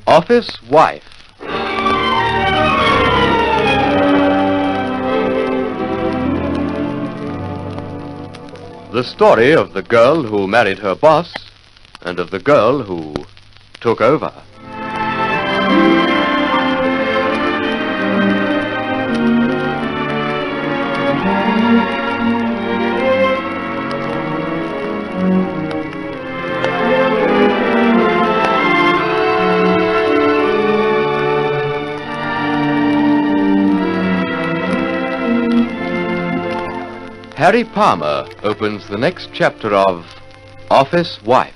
Office Wife. The story of the girl who married her boss and of the girl who took over. Harry Palmer opens the next chapter of Office Wife.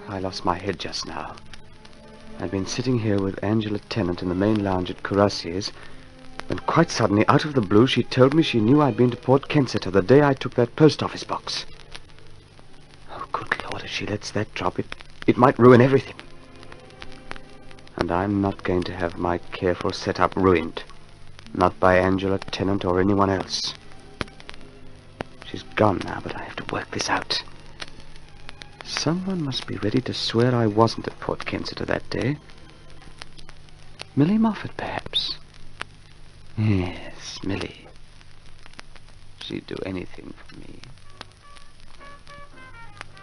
I lost my head just now. I'd been sitting here with Angela Tennant in the main lounge at Cuirassier's, when quite suddenly, out of the blue, she told me she knew I'd been to Port Kensington the day I took that post office box. Oh, good Lord, if she lets that drop, it might ruin everything. And I'm not going to have my careful setup ruined. Not by Angela Tennant or anyone else. She's gone now, but I have to work this out. Someone must be ready to swear I wasn't at Port Kensington that day. Millie Moffat, perhaps. Yes, Millie. She'd do anything for me.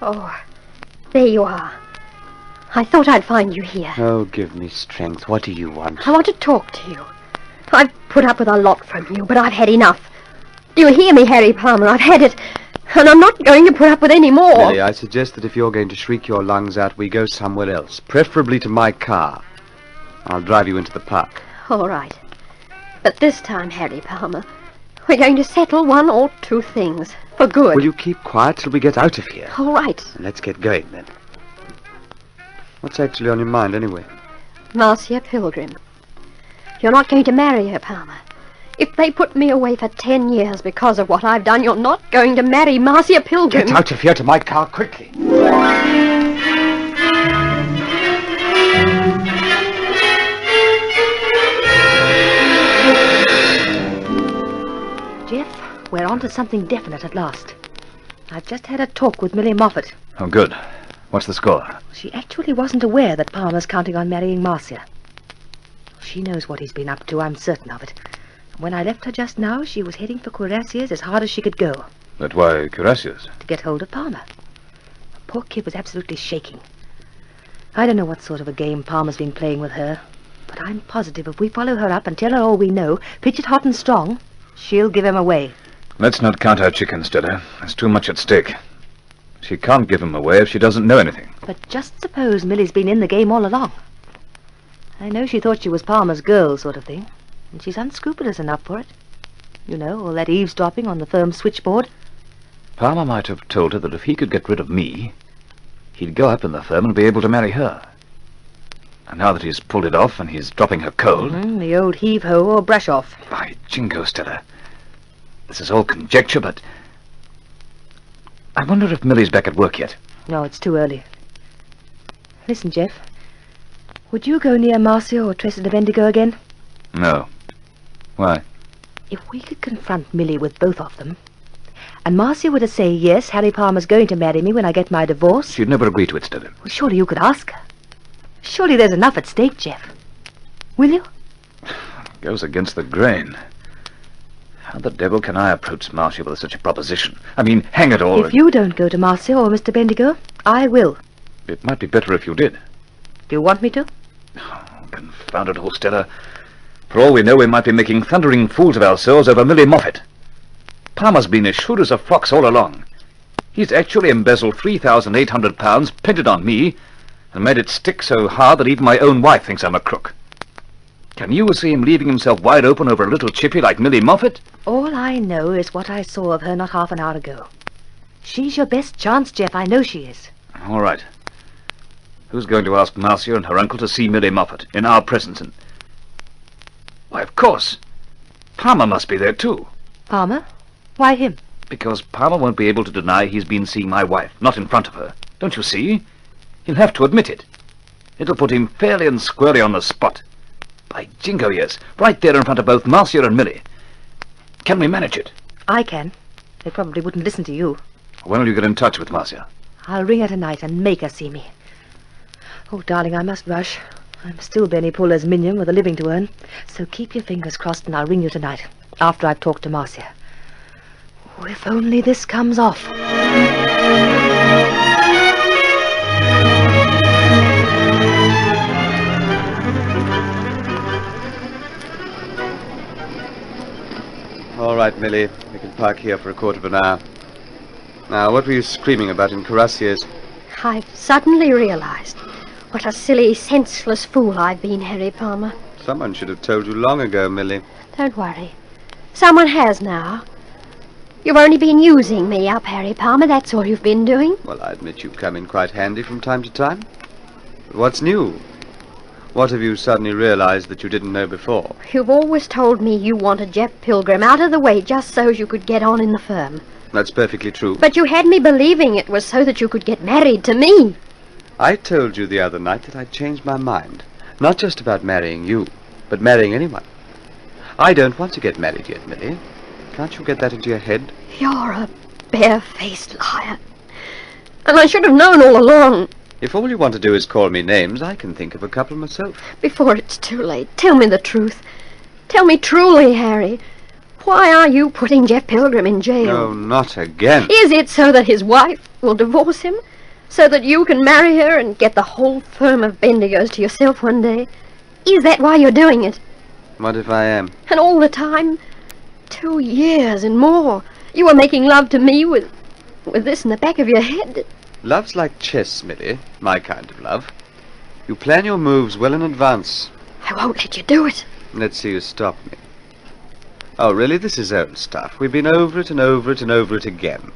Oh, there you are. I thought I'd find you here. Oh, give me strength. What do you want? I want to talk to you. I've put up with a lot from you, but I've had enough. Do you hear me, Harry Palmer? I've had it. And I'm not going to put up with any more. Millie, I suggest that if you're going to shriek your lungs out, we go somewhere else. Preferably to my car. I'll drive you into the park. All right. But this time, Harry Palmer, we're going to settle one or two things. For good. Will you keep quiet till we get out of here? All right. Let's get going, then. What's actually on your mind, anyway? Marcia Pilgrim. You're not going to marry her, Palmer. If they put me away for 10 years because of what I've done, you're not going to marry Marcia Pilgrim. Get out of here to my car, quickly. Jeff, we're on to something definite at last. I've just had a talk with Millie Moffat. Oh, good. What's the score? She actually wasn't aware that Palmer's counting on marrying Marcia. She knows what he's been up to, I'm certain of it. When I left her just now, she was heading for Cuirassier's as hard as she could go. But why Cuirassier's? To get hold of Palmer. The poor kid was absolutely shaking. I don't know what sort of a game Palmer's been playing with her, but I'm positive if we follow her up and tell her all we know, pitch it hot and strong, she'll give him away. Let's not count our chickens, Stella. There's too much at stake. She can't give him away if she doesn't know anything. But just suppose Millie's been in the game all along. I know she thought she was Palmer's girl, sort of thing. And she's unscrupulous enough for it. You know, all that eavesdropping on the firm's switchboard. Palmer might have told her that if he could get rid of me, he'd go up in the firm and be able to marry her. And now that he's pulled it off and he's dropping her cold... The old heave-ho or brush-off. By jingo, Stella. This is all conjecture, but... I wonder if Millie's back at work yet. No, it's too early. Listen, Jeff. Would you go near Marcia or Tressa de Bendigo again? No. Why? If we could confront Millie with both of them, and Marcia were to say, yes, Harry Palmer's going to marry me when I get my divorce... She'd never agree to it, Stella. Well, surely you could ask her. Surely there's enough at stake, Jeff. Will you? Goes against the grain. How the devil can I approach Marcia with such a proposition? I mean, hang it all... If you don't go to Marcia or Mr. Bendigo, I will. It might be better if you did. Do you want me to? Oh, confound it all, Stella. For all we know, we might be making thundering fools of ourselves over Millie Moffat. Palmer's been as shrewd as a fox all along. He's actually embezzled £3,800, pinned it on me, and made it stick so hard that even my own wife thinks I'm a crook. Can you see him leaving himself wide open over a little chippy like Millie Moffat? All I know is what I saw of her not half an hour ago. She's your best chance, Jeff. I know she is. All right. Who's going to ask Marcia and her uncle to see Millie Moffat in our presence? And why, of course. Palmer must be there, too. Palmer? Why him? Because Palmer won't be able to deny he's been seeing my wife, not in front of her. Don't you see? He'll have to admit it. It'll put him fairly and squarely on the spot. By jingo, yes. Right there in front of both Marcia and Millie. Can we manage it? I can. They probably wouldn't listen to you. When will you get in touch with Marcia? I'll ring her tonight and make her see me. Oh, darling, I must rush. I'm still Benny Puller's minion with a living to earn. So keep your fingers crossed and I'll ring you tonight, after I've talked to Marcia. Oh, if only this comes off. All right, Millie. We can park here for a quarter of an hour. Now, what were you screaming about in Cuirassiers? I've suddenly realized what a silly, senseless fool I've been, Harry Palmer. Someone should have told you long ago, Millie. Don't worry. Someone has now. You've only been using me up, Harry Palmer. That's all you've been doing. Well, I admit you've come in quite handy from time to time. But what's new? What have you suddenly realized that you didn't know before? You've always told me you wanted Jeff Pilgrim out of the way just so you could get on in the firm. That's perfectly true. But you had me believing it was so that you could get married to me. I told you the other night that I'd changed my mind. Not just about marrying you, but marrying anyone. I don't want to get married yet, Millie. Can't you get that into your head? You're a bare-faced liar. And I should have known all along. If all you want to do is call me names, I can think of a couple myself. Before it's too late, tell me the truth. Tell me truly, Harry. Why are you putting Jeff Pilgrim in jail? No, not again. Is it so that his wife will divorce him? So that you can marry her and get the whole firm of Bendigos to yourself one day? Is that why you're doing it? What if I am? And all the time, 2 years and more, you were making love to me with this in the back of your head. Love's like chess, Millie. My kind of love. You plan your moves well in advance. I won't let you do it. Let's see you stop me. Oh, really? This is old stuff. We've been over it and over it and over it again.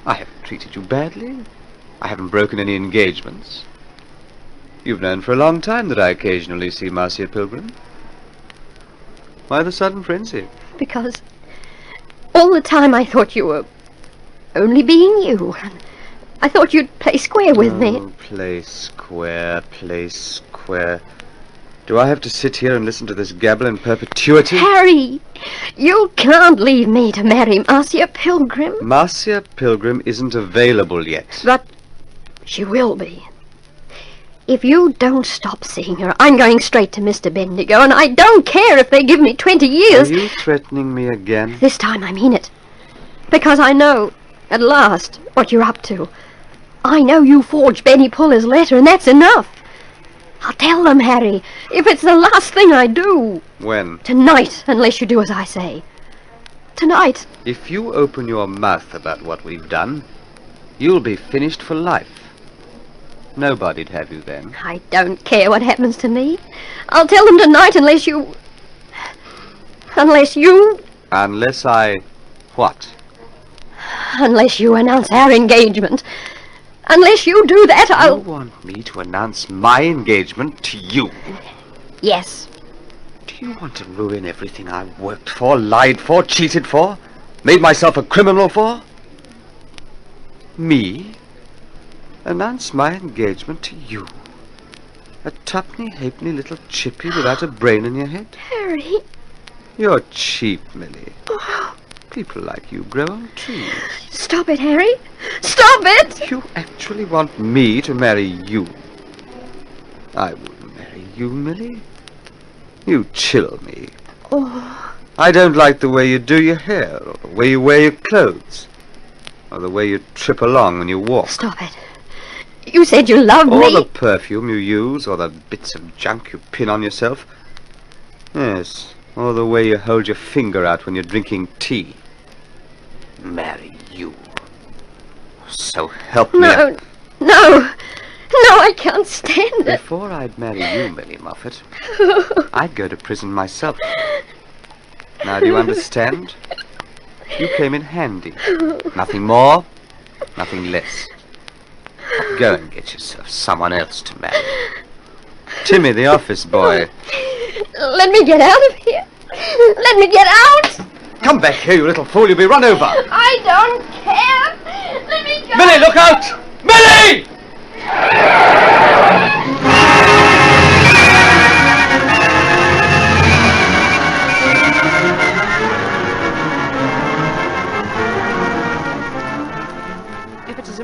I haven't treated you badly. I haven't broken any engagements. You've known for a long time that I occasionally see Marcia Pilgrim. Why the sudden frenzy? Because all the time I thought you were only being you. I thought you'd play square with me. Oh, play square, play square. Do I have to sit here and listen to this gabble in perpetuity? Harry, you can't leave me to marry Marcia Pilgrim. Marcia Pilgrim isn't available yet. But she will be. If you don't stop seeing her, I'm going straight to Mr. Bendigo, and I don't care if they give me 20 years. Are you threatening me again? This time I mean it. Because I know, at last, what you're up to. I know you forged Benny Puller's letter, and that's enough. I'll tell them, Harry, if it's the last thing I do. When? Tonight, unless you do as I say. Tonight. If you open your mouth about what we've done, you'll be finished for life. Nobody'd have you then. I don't care what happens to me. I'll tell them tonight unless you... Unless I... What? Unless you announce our engagement. Unless you do that, I'll... You want me to announce my engagement to you? Yes. Do you want to ruin everything I worked for, lied for, cheated for, made myself a criminal for? Me? Announce my engagement to you? A tuppenny-halfpenny little chippy without a brain in your head? Harry. You're cheap, Millie. People like you grow on trees. Stop it, Harry. Stop it! You actually want me to marry you? I wouldn't marry you, Millie. You chill me. Oh, I don't like the way you do your hair, or the way you wear your clothes, or the way you trip along when you walk. stop it. You said you loved Or me. the perfume you use, or the bits of junk you pin on yourself. Yes, or the way you hold your finger out when you're drinking tea. Marry you. So help me. No, no. No, I can't stand it. Before I'd marry you, Millie Moffat, I'd go to prison myself. Now, do you understand? You came in handy. Nothing more, nothing less. Go and get yourself someone else to marry. Timmy, the office boy. Let me get out of here. Let me get out. Come back here, you little fool. You'll be run over. I don't care. Let me go. Millie, look out! Millie!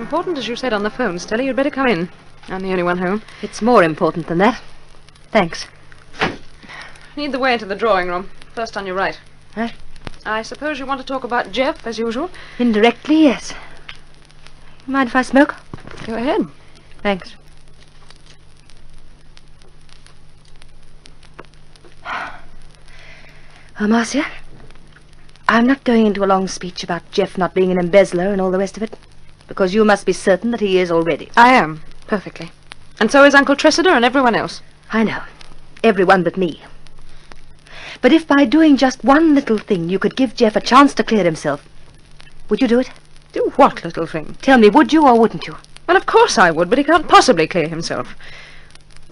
important as you said on the phone, Stella. You'd better come in. I'm the only one home. It's more important than that. Thanks. Lead the way into the drawing room. First on your right. Huh? I suppose you want to talk about Jeff, as usual? Indirectly, yes. Mind if I smoke? Go ahead. Thanks. Marcia, I'm not going into a long speech about Jeff not being an embezzler and all the rest of it, because you must be certain that he is already. I am, perfectly. And so is Uncle Tressida and everyone else. I know. Everyone but me. But if by doing just one little thing you could give Jeff a chance to clear himself, would you do it? Do what little thing? Tell me, would you or wouldn't you? Well, of course I would, but he can't possibly clear himself.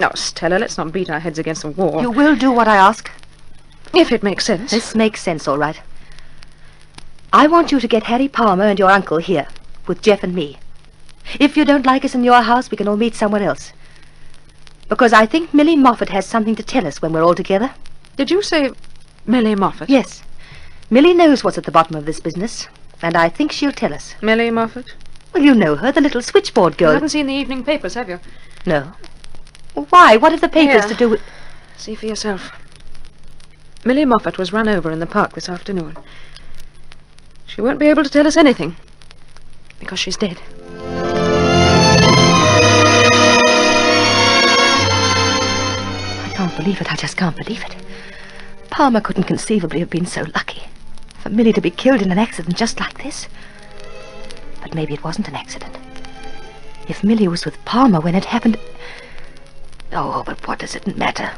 Now, Stella, let's not beat our heads against the wall. You will do what I ask? If it makes sense. This makes sense, all right. I want you to get Harry Palmer and your uncle here, with Jeff and me. If you don't like us in your house, we can all meet somewhere else. Because I think Millie Moffat has something to tell us when we're all together. Did you say Millie Moffat? Yes. Millie knows what's at the bottom of this business, and I think she'll tell us. Millie Moffat? Well, you know her, the little switchboard girl. You haven't seen the evening papers, have you? No. Why? What have the papers to do with... See for yourself. Millie Moffat was run over in the park this afternoon. She won't be able to tell us anything, because she's dead. I can't believe it. I just can't believe it. Palmer couldn't conceivably have been so lucky. For Millie to be killed in an accident just like this. But maybe it wasn't an accident. If Millie was with Palmer when it happened... Oh, but what does it matter?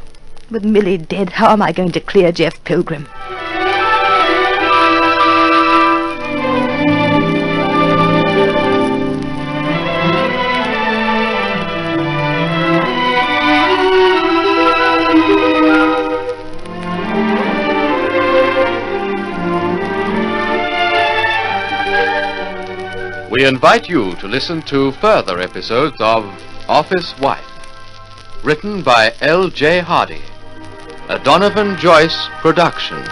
With Millie dead, how am I going to clear Jeff Pilgrim? We invite you to listen to further episodes of Office Wife, written by L.J. Hardy, a Donovan Joyce production.